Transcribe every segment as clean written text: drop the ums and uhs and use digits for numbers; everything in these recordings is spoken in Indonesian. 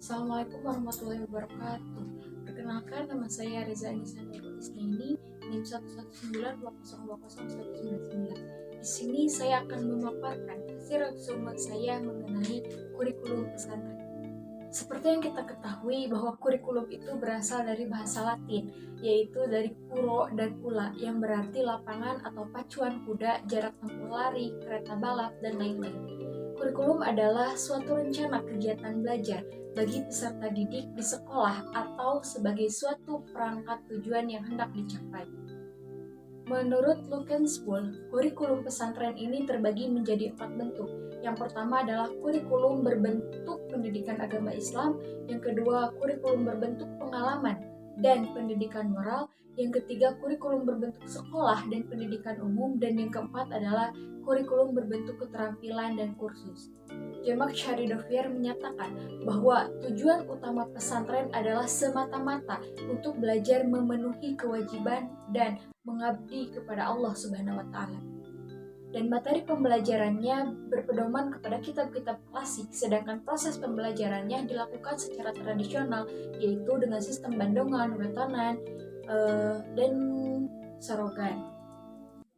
Assalamualaikum warahmatullahi wabarakatuh. Perkenalkan, nama saya Reza Anissa Nurul Isnaini, NIM 11020201999. Di sini saya akan memaparkan hasil resume saya mengenai kurikulum pesantren. Seperti yang kita ketahui bahwa kurikulum itu berasal dari bahasa Latin, yaitu dari kuro dan pula, yang berarti lapangan atau pacuan kuda, jarak tempuh lari, kereta balap, dan lain-lain. Kurikulum adalah suatu rencana kegiatan belajar bagi peserta didik di sekolah atau sebagai suatu perangkat tujuan yang hendak dicapai. Menurut Luckenspiel, kurikulum pesantren ini terbagi menjadi 4 bentuk. Yang pertama adalah kurikulum berbentuk pendidikan agama Islam, yang kedua kurikulum berbentuk pengalaman dan pendidikan moral, yang ketiga kurikulum berbentuk sekolah dan pendidikan umum, dan yang keempat adalah kurikulum berbentuk keterampilan dan kursus. Jemak Sharidovier menyatakan bahwa tujuan utama pesantren adalah semata-mata untuk belajar memenuhi kewajiban dan mengabdi kepada Allah Subhanahu wa Ta'ala. Dan materi pembelajarannya berpedoman kepada kitab-kitab klasik, sedangkan proses pembelajarannya dilakukan secara tradisional, yaitu dengan sistem bandongan, wetonan, dan sorogan.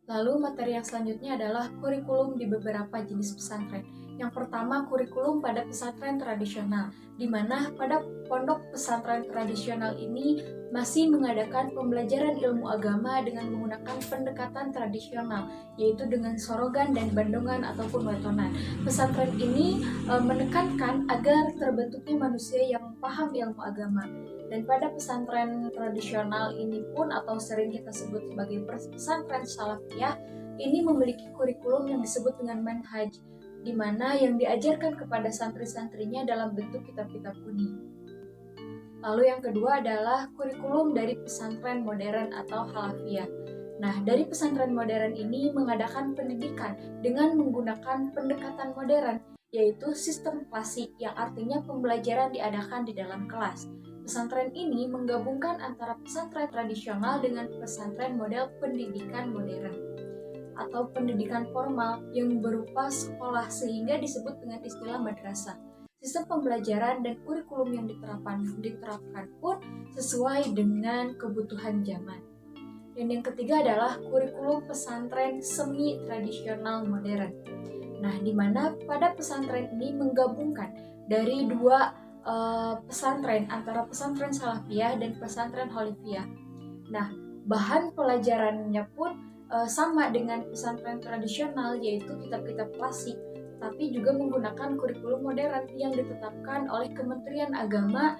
Lalu materi yang selanjutnya adalah kurikulum di beberapa jenis pesantren. Yang pertama, kurikulum pada pesantren tradisional, di mana pada pondok pesantren tradisional ini masih mengadakan pembelajaran ilmu agama dengan menggunakan pendekatan tradisional, yaitu dengan sorogan dan bandongan ataupun wetonan. Pesantren ini menekankan agar terbentuknya manusia yang paham ilmu agama. Dan pada pesantren tradisional ini pun, atau sering kita sebut sebagai pesantren salafiyah, ini memiliki kurikulum yang disebut dengan manhaj, di mana yang diajarkan kepada santri-santrinya dalam bentuk kitab-kitab kuning. Lalu yang kedua adalah kurikulum dari pesantren modern atau halafiyah. Nah, dari pesantren modern ini mengadakan pendidikan dengan menggunakan pendekatan modern, yaitu sistem klasik, yang artinya pembelajaran diadakan di dalam kelas. Pesantren ini menggabungkan antara pesantren tradisional dengan pesantren model pendidikan modern atau pendidikan formal yang berupa sekolah, sehingga disebut dengan istilah madrasah. Sistem pembelajaran dan kurikulum yang diterapkan pun sesuai dengan kebutuhan zaman. Dan yang ketiga adalah kurikulum pesantren semi tradisional modern. Nah, di mana pada pesantren ini menggabungkan dari dua pesantren, antara pesantren salafiyah dan pesantren khalifiyah. Nah, bahan pelajarannya pun sama dengan pesantren tradisional, yaitu kitab-kitab klasik, tapi juga menggunakan kurikulum modern yang ditetapkan oleh Kementerian Agama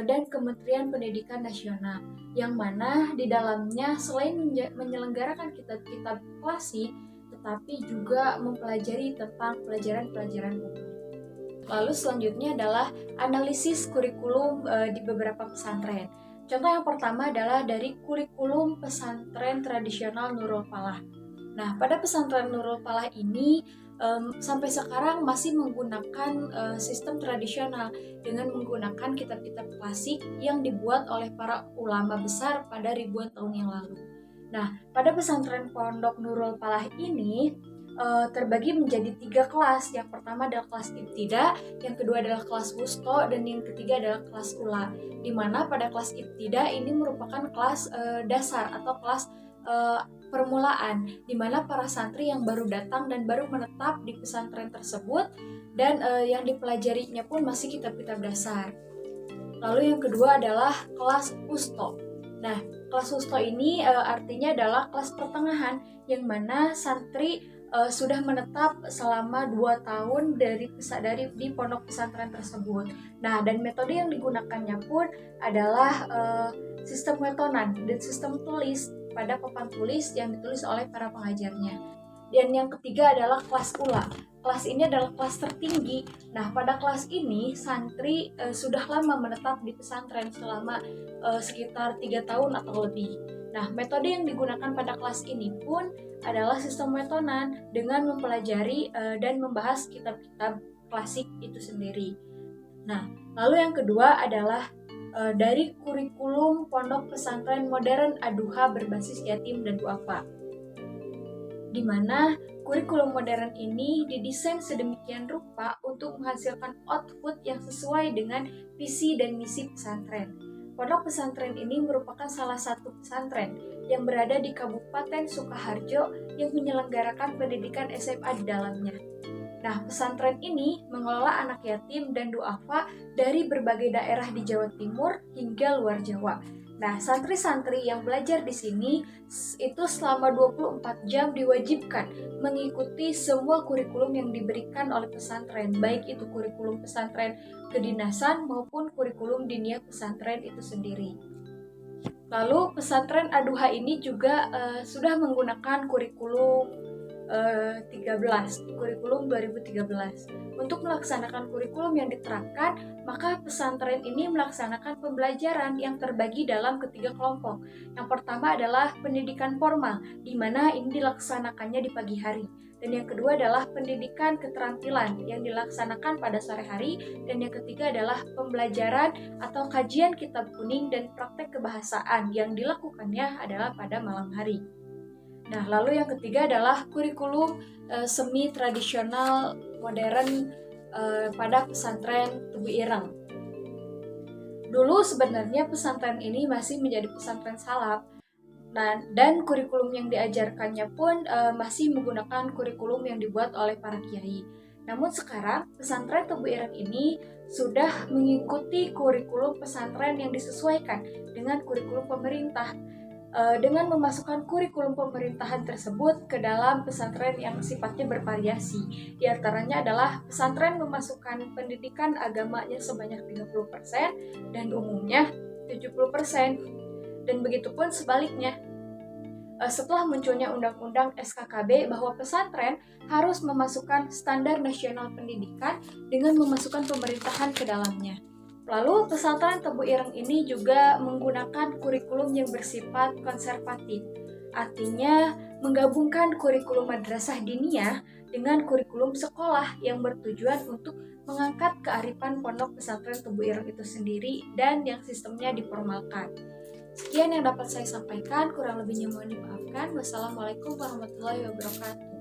dan Kementerian Pendidikan Nasional, yang mana di dalamnya selain menyelenggarakan kitab-kitab klasik, tetapi juga mempelajari tentang pelajaran-pelajaran umum. Lalu selanjutnya adalah analisis kurikulum di beberapa pesantren. Contoh yang pertama adalah dari kurikulum pesantren tradisional Nurul Falah. Nah, pada pesantren Nurul Falah ini sampai sekarang masih menggunakan sistem tradisional dengan menggunakan kitab-kitab klasik yang dibuat oleh para ulama besar pada ribuan tahun yang lalu. Nah, pada pesantren Pondok Nurul Falah ini terbagi menjadi 3 kelas. Yang pertama adalah kelas ibtida, yang kedua adalah kelas wusto, dan yang ketiga adalah kelas ula. Di mana pada kelas ibtida ini merupakan kelas dasar atau kelas permulaan, di mana para santri yang baru datang dan baru menetap di pesantren tersebut, dan yang dipelajarinya pun masih kitab-kitab dasar. Lalu yang kedua adalah kelas wusto. Nah, kelas wusto ini artinya adalah kelas pertengahan, yang mana santri sudah menetap selama 2 tahun di pondok pesantren tersebut. Nah, dan metode yang digunakannya pun adalah sistem wetonan dan sistem tulis pada papan tulis yang ditulis oleh para pengajarnya. Dan yang ketiga adalah kelas ula. Kelas ini adalah kelas tertinggi. Nah, pada kelas ini santri sudah lama menetap di pesantren selama sekitar 3 tahun atau lebih. Nah, metode yang digunakan pada kelas ini pun adalah sistem wetonan dengan mempelajari dan membahas kitab-kitab klasik itu sendiri. Nah, lalu yang kedua adalah dari kurikulum pondok pesantren modern Ad-Duha berbasis yatim dan duafa, di mana kurikulum modern ini didesain sedemikian rupa untuk menghasilkan output yang sesuai dengan visi dan misi pesantren. Pondok pesantren ini merupakan salah satu pesantren yang berada di Kabupaten Sukoharjo yang menyelenggarakan pendidikan SMA di dalamnya. Nah, pesantren ini mengelola anak yatim dan duafa dari berbagai daerah di Jawa Timur hingga luar Jawa. Nah, santri-santri yang belajar di sini itu selama 24 jam diwajibkan mengikuti semua kurikulum yang diberikan oleh pesantren, baik itu kurikulum pesantren kedinasan maupun kurikulum diniyah pesantren itu sendiri. Lalu pesantren Aduha ini juga sudah menggunakan kurikulum 2013. Untuk melaksanakan kurikulum yang diterapkan, maka pesantren ini melaksanakan pembelajaran yang terbagi dalam ketiga kelompok. Yang pertama adalah pendidikan formal, di mana ini dilaksanakannya di pagi hari. Dan yang kedua adalah pendidikan keterampilan yang dilaksanakan pada sore hari. Dan yang ketiga adalah pembelajaran atau kajian kitab kuning dan praktek kebahasaan yang dilakukannya adalah pada malam hari. Nah, lalu yang ketiga adalah kurikulum semi tradisional modern pada pesantren Tebu Ireng. Dulu sebenarnya pesantren ini masih menjadi pesantren salaf, dan kurikulum yang diajarkannya pun masih menggunakan kurikulum yang dibuat oleh para kiai. Namun sekarang pesantren Tebu Ireng ini sudah mengikuti kurikulum pesantren yang disesuaikan dengan kurikulum pemerintah. Dengan memasukkan kurikulum pemerintahan tersebut ke dalam pesantren yang sifatnya bervariasi. Di antaranya adalah pesantren memasukkan pendidikan agamanya sebanyak 30% dan umumnya 70%. Dan begitupun sebaliknya. Setelah munculnya Undang-Undang SKKB bahwa pesantren harus memasukkan standar nasional pendidikan dengan memasukkan pemerintahan ke dalamnya. Lalu pesantren Tebu Ireng ini juga menggunakan kurikulum yang bersifat konservatif. Artinya menggabungkan kurikulum madrasah diniyah dengan kurikulum sekolah yang bertujuan untuk mengangkat kearifan pondok pesantren Tebu Ireng itu sendiri dan yang sistemnya diformalkan. Sekian yang dapat saya sampaikan, kurang lebihnya mohon dimaafkan. Wassalamualaikum warahmatullahi wabarakatuh.